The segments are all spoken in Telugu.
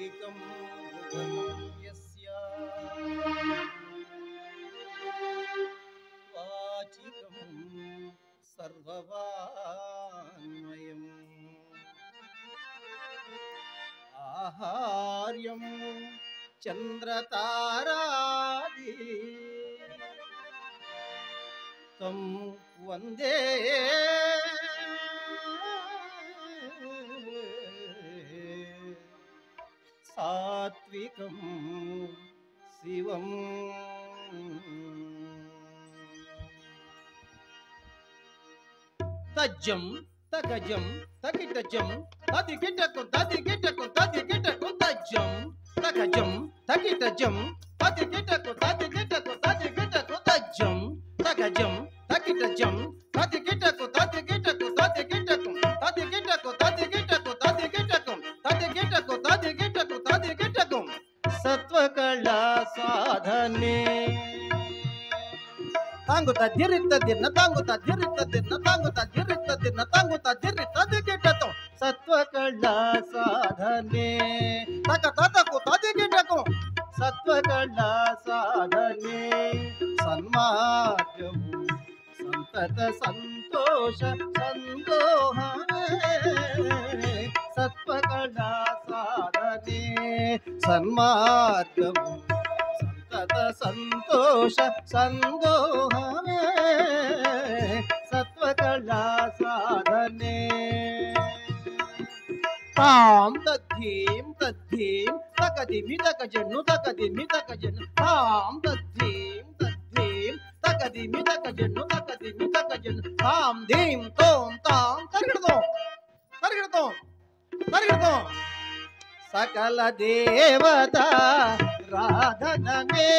सात्विकं यस्य वाचिकं सर्ववाङ्मयम् आहार्यं चन्द्रतारादि तं वन्दे सात्विकं शिवं तज्जं तगजं तकिटजं तदिगिटकु तदिगिटकु तदिगिटकु तज्जं तगजं तकिटजं तदिगिटकु तदिगिटकु तदिगिटकु तज्जं तगजं तकिटजं तदिगिटकु तदिगिटकु तदिगिटकु तदिगिटकु तदिगिटकु तदिगिटकु तदिगिटकु तदिगिटकु तदिगिटकु सत्वकला साधने तांगुता धिरित दिन तांगुता धिरित दिन तांगुता धिरित दिन तांगुता धिरित दिगिटतो सत्वकला साधने तक ततकु तदिगिटको सत्वकला साधने सन्मार्गमु संतत संतोष संदोहने सत्वकला साधने सन्मार्गमु संतत संतोष संदोहने सत्वकला साधने ताम तद्धीम तद्धीम तकदिमि तकजन्नु तकदिमि तकजन्नु ताम तद्धीम तद्धीम तकदिमि तकजन्नु तकदिमि तकजन्नु ताम धीम तोम ताम तरिगडतो तरिगडतो तरिगडतो सकल देवता राधनमे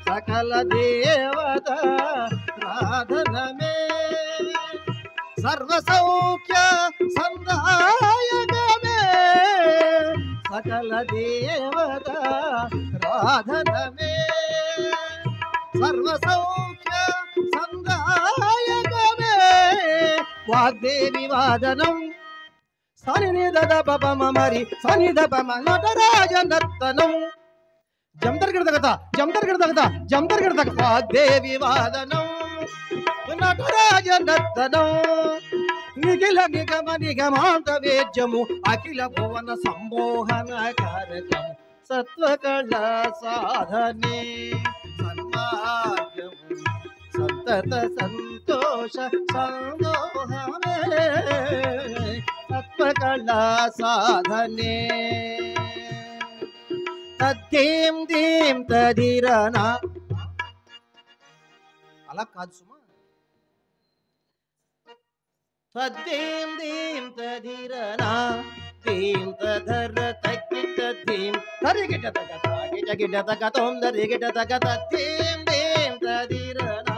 सकल देवता राधनमे सर्वसौख्य संदायकमे सकल देवता राधनमे सर्वसौख्य संदायकमे वाग्देवी वादनं सनिनिधद पपम मरि सनिधप नटराज नर्तनं जमदर्गिडदगत वाग्देवी वादनं नटराज नर्तनं निखिल निगम निगमांत वेद्यमु अखिल भुवन संमोहन कारकम सत्वकला साधने सन्मार्गमु संतत संतोष संदोहने सत्वकला साधने तद्धीम धीम तधिरना अला कादु सुमा तद्धीम धीम तधिरना धीम तधर तकिट धीम तरिगिट तगता गिट तगतोम दरिगिट तगत धीम धीम तधिरना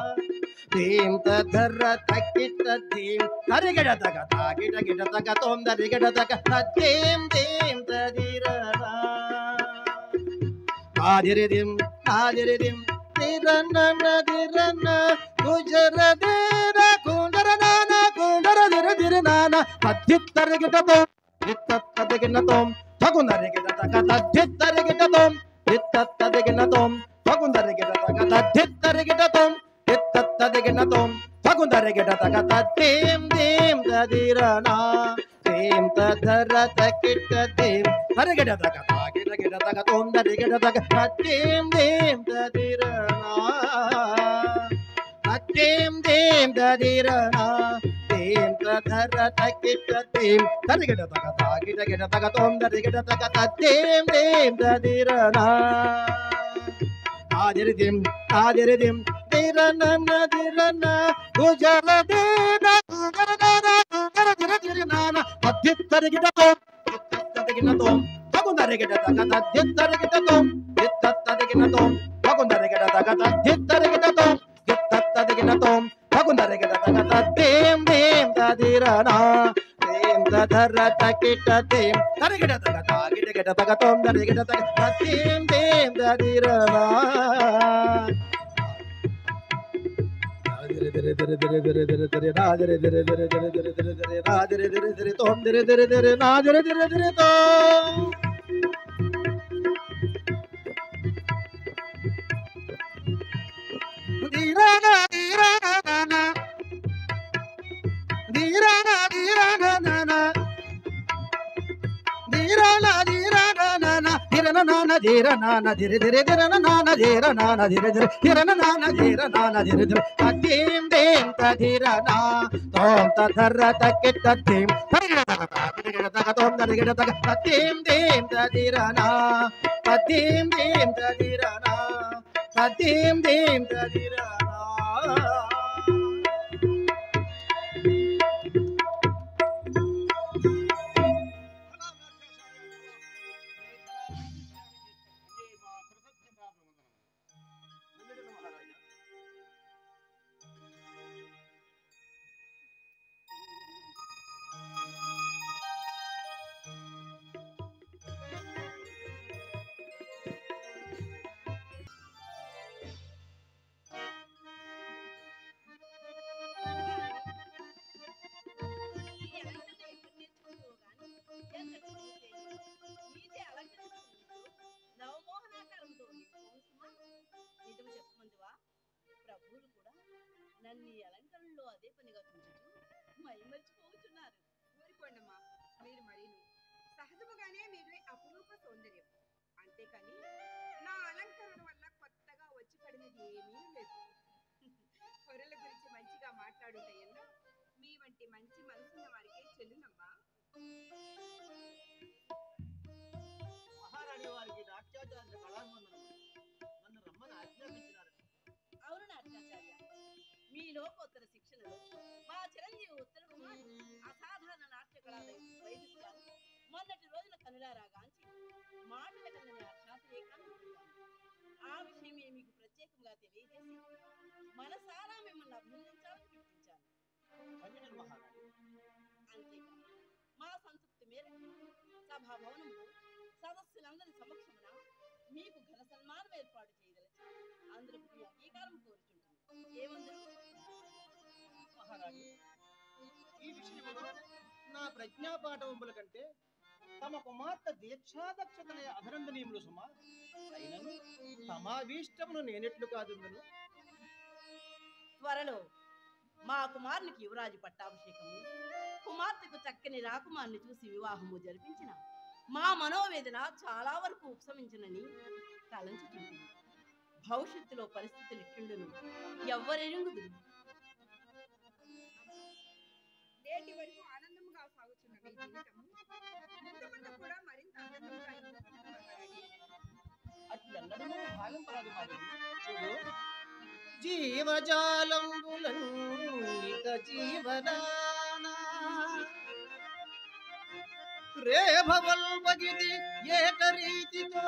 धीम तधर तकिट धीम तरिगिट तगता गिट तगतोम दरिगिट तगत धीम धीम तधिरना आदिरिदिम आदिरिदिम तिरनन दिरन गुजरदेरा कुंडरनाना कुंडरदिरदिरनाना तद्धित्तरगिटतो इत्तत्तदिगिनतोम तगुनरिगिटतक तद्धित्तरगिटतोम इत्तत्तदिगिनतोम तगुनरिगिटतक तद्धित्तरगिटतोम इत्तत्तदिगिनतोम तगुनरिगिटतक तद्धिम धीम तदिरना धीम तधर तकिट धीम हरिगिटतक गिटतक तोम दरिगिटतक तद्धिम धीम तदिरना तद्धिम धीम तदिरना धीम तधर तकिट धीम हरिगिटतक गिटतक तोम दरिगिटतक तद्धिम धीम तदिरना आदिरिदिम आदिरिदिम दिरनन दिरन गुजरदेना गुजरदेना गुजरदिरदिरनाना तद्धित्तरगिटतो इत्तत्तदिगिनतोम तगुनरिगिटतक तद्धित्तरगिटतोम इत्तत्तदिगिनतोम तगुनरिगिटतक तद्धित्तरगिटतोम इत्तत्तदिगिनतोम तगुनरिगिटतक तद्धिम धीम तदिरना धीम ధర తకిట తేం తరిగిట తగ తాగిట గిట తగ తోం తరిగిట తగ తేం తేం తదిరనా దిరి దిరి దిరి దిరి దిరి దిరి దిరి నా దిరి దిరి దిరి దిరి దిరి దిరి దిరి నా దిరి దిరి దిరి తోం దిరి దిరి దిరి నా దిరి దిరి దిరి తోం ధీరన ధీరన ధీరన ధీరన ధీరన ధీరన ధీరన నాన ధీర నాన ధిరి ధిరి ధిరన నాన ధీర నాన ధిరి ధిరి ధిరన నాన ధీర నాన ధిరి ధిరి తీం దేం తధిరనా తోం తధర తకిట తీం తరిగిడ తగ తోం తరిగిడ తగ తీం దేం తధిరనా తీం దేం తధిరనా తీం దేం తధిరనా నన్ను అలంకరణలో అదే పనిగా చూచుచు మైమర్చిపోతున్నారు. ఊరికోండమ్మా, మీరు మరీను సహజముగానే మీరే అపురూప సౌందర్యం. అంతేకాని నా అలంకరణ వల్ల కొత్తగా వచ్చి పడినది ఏమీ లేదు. పొరల గురించి మంచిగా మాట్లాడుతాయన్నా మీ వంటి మంచి మనసున్న వారికే చెల్లునమ్మా. మహారాణి వారికి నాట్యాచార్య కళామందనం నన్ను రమ్మని ఆజ్ఞాపించినారు. అవును నాట్యాచార్య, మీలో కొత్త శిక్షణలో మా చిరంజీవి ఉత్తర కుమార్ అసాధారణ నాట్య కళా వైద్యులు మొన్నటి రోజున కనులారాగాంచి మాటల కన్నా అర్థాతలే ఆ విషయమే మీకు ప్రత్యేకంగా తెలియజేసి మనసారా మిమ్మల్ని అభినందించాలని పిలిపించాను. అంతేకాదు మా సంతృప్తి మేరకు సభాభవనంలో సదస్సులందరి సమక్షమున మీకు ఘన సన్మానం ఏర్పాటు చేయదలచి అందరూ మీ అంగీకారం కోరుచుంటుంది. ఏమందరూ? మహారాణి, ఈ విషయంలో నా ప్రజ్ఞాపాఠవంపుల కంటే తమ కుమార్తె దీక్షాదక్షతలే అభినందనీయములు సుమా. అయినను తమాభీష్టమును నేనెట్లు కాదుందును. త్వరలో మా కుమారునికి యువరాజు పట్టాభిషేకము, కుమార్తెకు చక్కని రాకుమార్ని చూసి వివాహము జరిపించిన మా మనోవేదన చాలా వరకు ఉపశమించునని తలంచుతుంది. భవిష్యత్తులో పరిస్థితులు ఇట్టుండును ఎవ్వరెరుగుదురు. నేటి వరకు ఆనందముగా సాగుతున్న మీ జీవితము ముందు ముందు కూడా మరింత ఆనందంగా అట్లెన్నడూ భాగం కాదు మరి. చూడు, జీవజాలంబులన్నిట జీవనానా రేభవల్పగిది ఏకరీతితో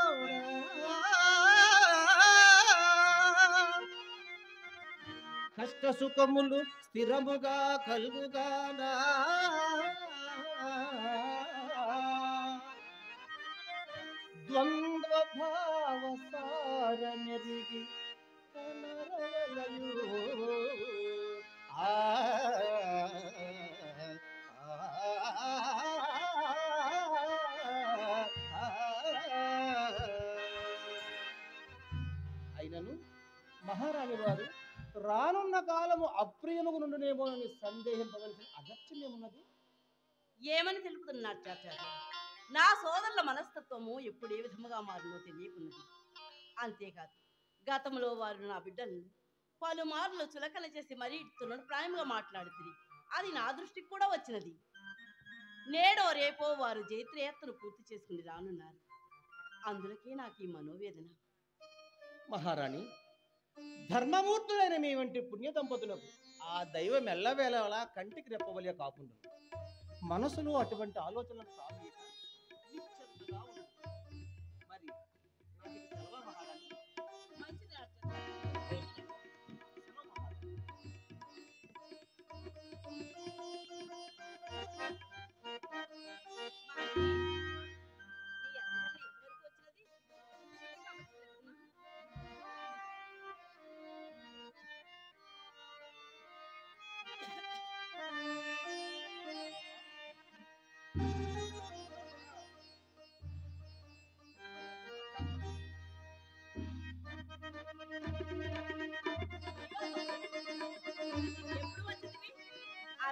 కష్ట సుఖములు స్థిరముగా కలుగుగానా ద్వంద్వ భావ సార మెరిగి అయినను మహారాణి వారు రానున్న కాలము అప్రియముగు నుండునేమోనని సందేహింపవలసిన అగత్యమేమున్నది? ఏమని తెలుపుతున్నారు చాచార్య? నా సోదరుల మనస్తత్వము ఎప్పుడు ఏ విధముగా మారునో తెలియకున్నది. అంతేకాదు గతంలో వారు నా బిడ్డలను పలుమార్లు చులకన చేసి మరీ ఇస్తున్న ప్రాయంగా మాట్లాడుతుంది. అది నా దృష్టికి కూడా వచ్చినది. నేడో రేపో వారు జైత్రయాత్రను పూర్తి చేసుకుని రానున్నారు. అందులకే నాకు ఈ మనోవేదన. మహారాణి, ధర్మమూర్తులైన మీ వంటి పుణ్య దంపతులకు ఆ దైవం ఎల్లవేళలా కంటికి రెప్పవలే కాకుండా మనసులో అటువంటి ఆలోచనలు సాగి నిశ్చలతగా ఉండదు. మరి నాకు ఇది సెలవా మహారాణి? మంచిది సెలవు మహారాణి.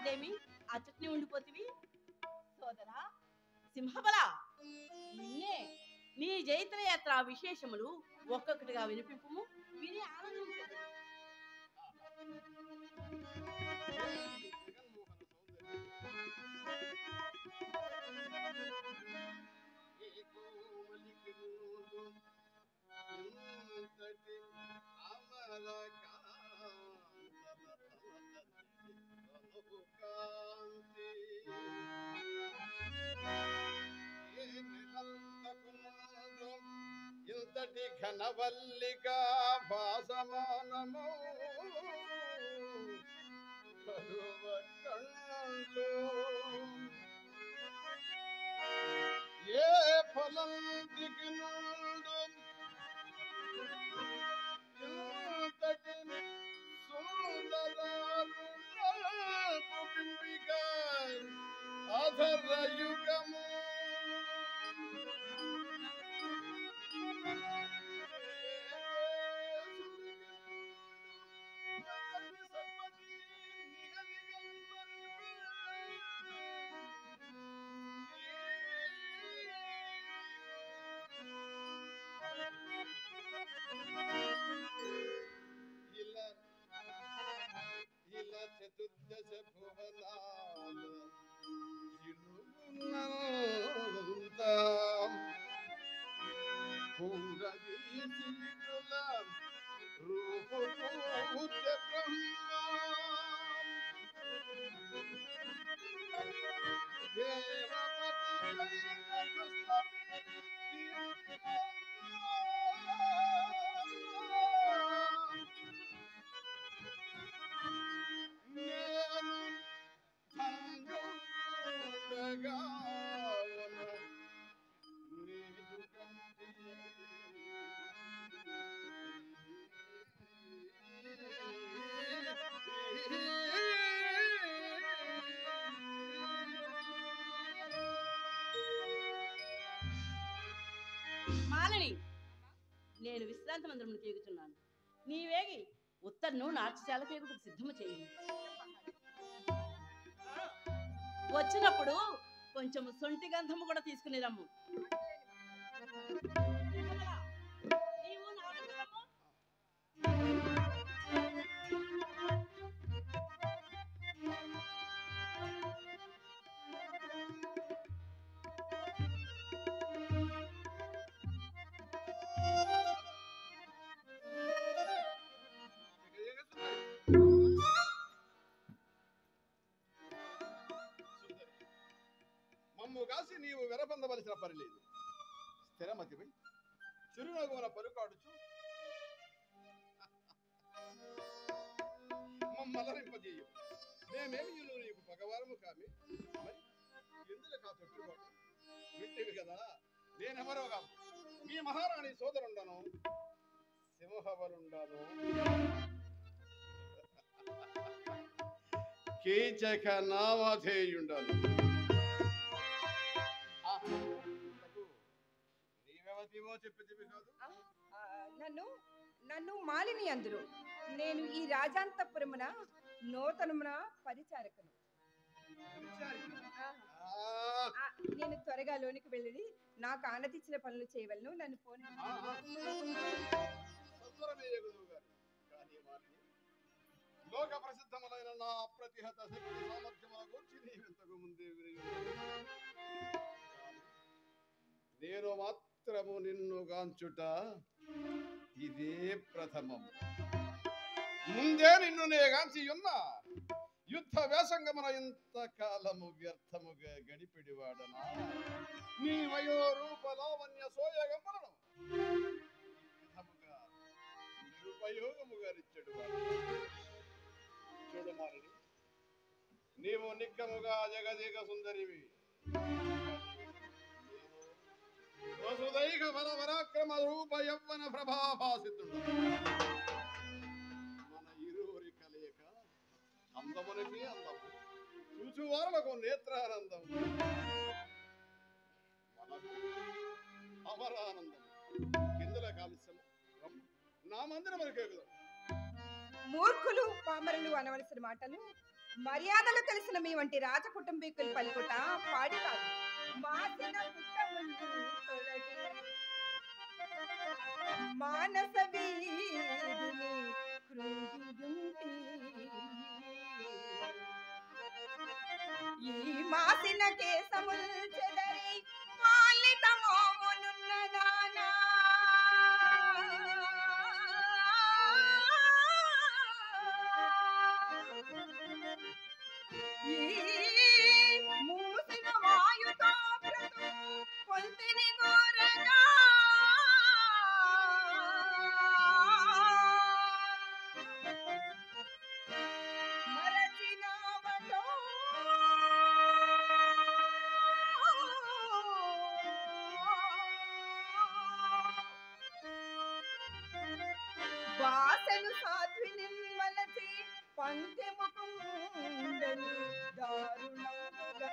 అదేమి ఆ చట్నీ ఉండిపోతివి సోదరా సింహబల నిన్నే నీ జైత్రయాత్ర విశేషములు ఒక్కొక్కటిగా వినిపింపుము విని ఆనందించదు ఇంతటి ఘనవల్లిక భాసమానము కరువ కళ్ళు ఏ ఫలం దిగినుండు ఇంతటి సుందరాలు బింబిక అధర యుగము ఇలా చతుర్దశ భువనాలు మాలని నేను విశ్రాంతి మందిరమును కేగుతున్నాను నీవేగి ఉత్తర్ను నాట్యశాల కేగుటకు సిద్ధము చేయి వచ్చినప్పుడు కొంచెం సొంటి గంధము కూడా తీసుకుని రమ్ము నీవు నాట్యశాలకు మమ్ము కాసి నీవు వెరపొందవలసిన పని లేదు స్థిరమతివై చిరునగున పలుకాడుచు మమ్మలరింపజేయు మేమేమి నీకు పగవారము కామి మరి ఎందుకు కా తొట్టుకోవడం వింటివి కదా నేనెవరో కాదు మీ మహారాణి సోదరుండను సింహవరుండను కీచక నామధేయుండను నీవెవతివో చెప్పితివి కాదు నన్ను మాలిని అందురు నేను ఈ రాజాంతపురమున నూతనమున పరిచారకును నేను త్వరగా లోనికి వెళ్ళి నాకు ఆనతిచ్చిన పనులు చేయవలను నన్ను ఫోన్ లోక ప్రసిద్ధములైన నా అప్రతిహత శక్తి సామర్థ్యముల గురించి నీవింతకు ముందే నేను మాత్రము నిన్ను గాంచుట ఇదే ప్రథమం ముందే నిన్ను నే గాంచి ఉన్నా యుద్ధ వ్యాసంగమున ఇంతకాలము వ్యర్థముగా గడిపిడివాడనా నీ వయో రూప లావణ్య సోయగములను విధముగా నిరుపయోగముగా నిచ్చడు చూడు మారిని నీవు నిక్కముగా జగదేక సుందరివి వసుదైక బల పరాక్రమ రూప యవ్వన ప్రభాభాసిద్ధుడు మన ఇరువురి కలయిక అందమునికి అందము చూచువారులకు నేత్రానందం మనకు అమరానందం కిందల కాలుష్యం నా మందిరం మనకేగుదాం మూర్ఖులు పామరులు అనవలసిన మాటలు మర్యాదలు తెలిసిన మీ వంటి రాజ కుటుంబీకులు పలుకుట పాడి కాదు. మాసిన పుట్ట ముందు తొలగి మానస వీధిని కృంగియుంటి. ఈ మాసిన కేశముల్ చెదరి మాలిత మోమునున్న దానా ఈ మూసిన వాయుతో బ్రతు పొంతిని గోరగా మరచినావటో వాసను సాధ్విని వలచి పంచముకుండని దారుణముగా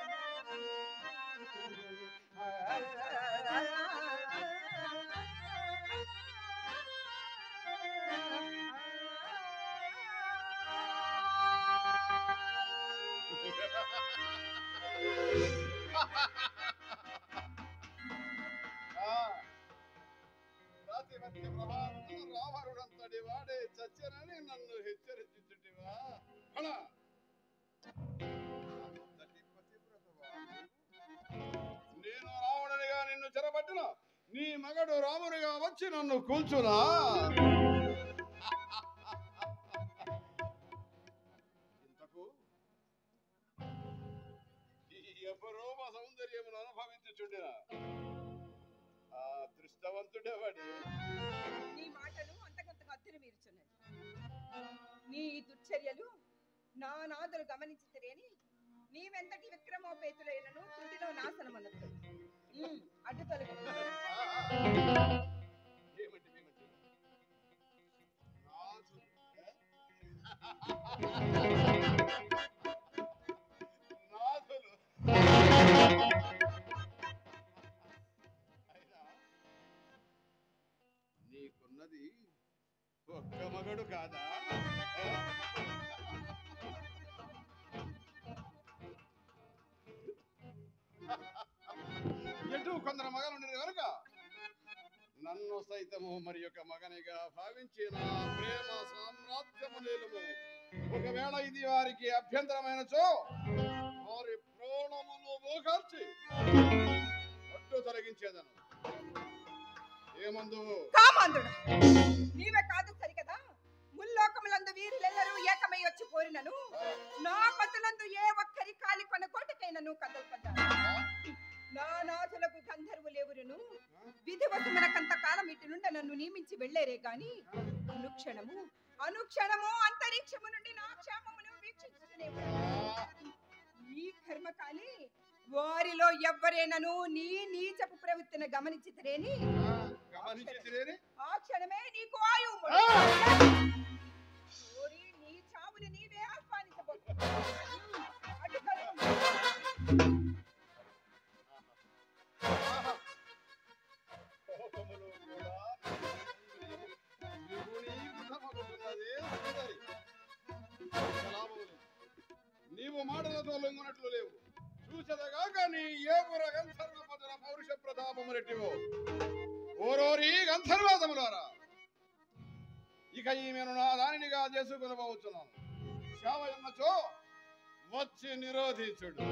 రావణుడంతటి వాడే చచ్చనని నన్ను హెచ్చరించుటివా? నేను రావణునిగా నిన్ను చెరబట్టిన నీ మగడు రామునిగా వచ్చి నన్ను కూల్చునా? ఇంతకు ఈ అపరూప సౌందర్యమును అనుభవించుచుండిన ఆ దృష్టవంతుడెవడే? నీ మాటలు అంతకంతగా అద్దెను మీరుచున్నది. నీ దుశ్చర్యలు నా నాదులు గమనించితేని నీవెంతటి విక్రమోపేతులైనను త్రుటిలో నాశనమన్నట్టు. అడ్డు తొలగి నీకున్నది ఒక్క మగడు కాదా? ఎటు కొందరు మగలుండరు కనుక నన్ను సైతము మరి యొక్క మగనిగా భావించి నా ప్రేమ సామ్రాజ్యము నిలుము. ఒకవేళ ఇది వారికి అభ్యంతరమైనచో వారి ప్రాణములు మోకార్చి పట్టు తొలగించేదను. ఏమందు కామాంధుడు నీవే కాదు సరికదా? ముల్లోకములందు వీరులెల్లరూ ఏకమై వచ్చి కోరినను నా పతులందు ఏ ఒక్కరి కాలి కొన కోటకైనను కదల్పడ్డారు. నా నాథులకు గంధర్వులెవరును విధివశమునకంత కాలం ఇటు నుండి నన్ను నియమించి వెళ్ళేరే గాని అనుక్షణము అంతరిక్షము నుండి నా క్షేమమును వీక్షించునే ఈ కర్మకాలి వారిలో ఎవ్వరేనను నీ నీచపు ప్రవృత్తిని గమనించితేని ఆ క్షణమే నీకు ఆయువు నీ చావుని నీవే ఆహ్వానించబోతు. నీవు మాటలతో లొంగునట్లు లేవు. చూసదగాక నీ ఏ పుర గంధర్వ పదుల పౌరుష ప్రతాపము రెట్టివో. ఓరోరి గంధర్వాదములారా, ఇక ఈమెను నా దానినిగా చేసుకునబోతున్నాను. సేవ ఉన్నచో వచ్చి నిరోధించుడు.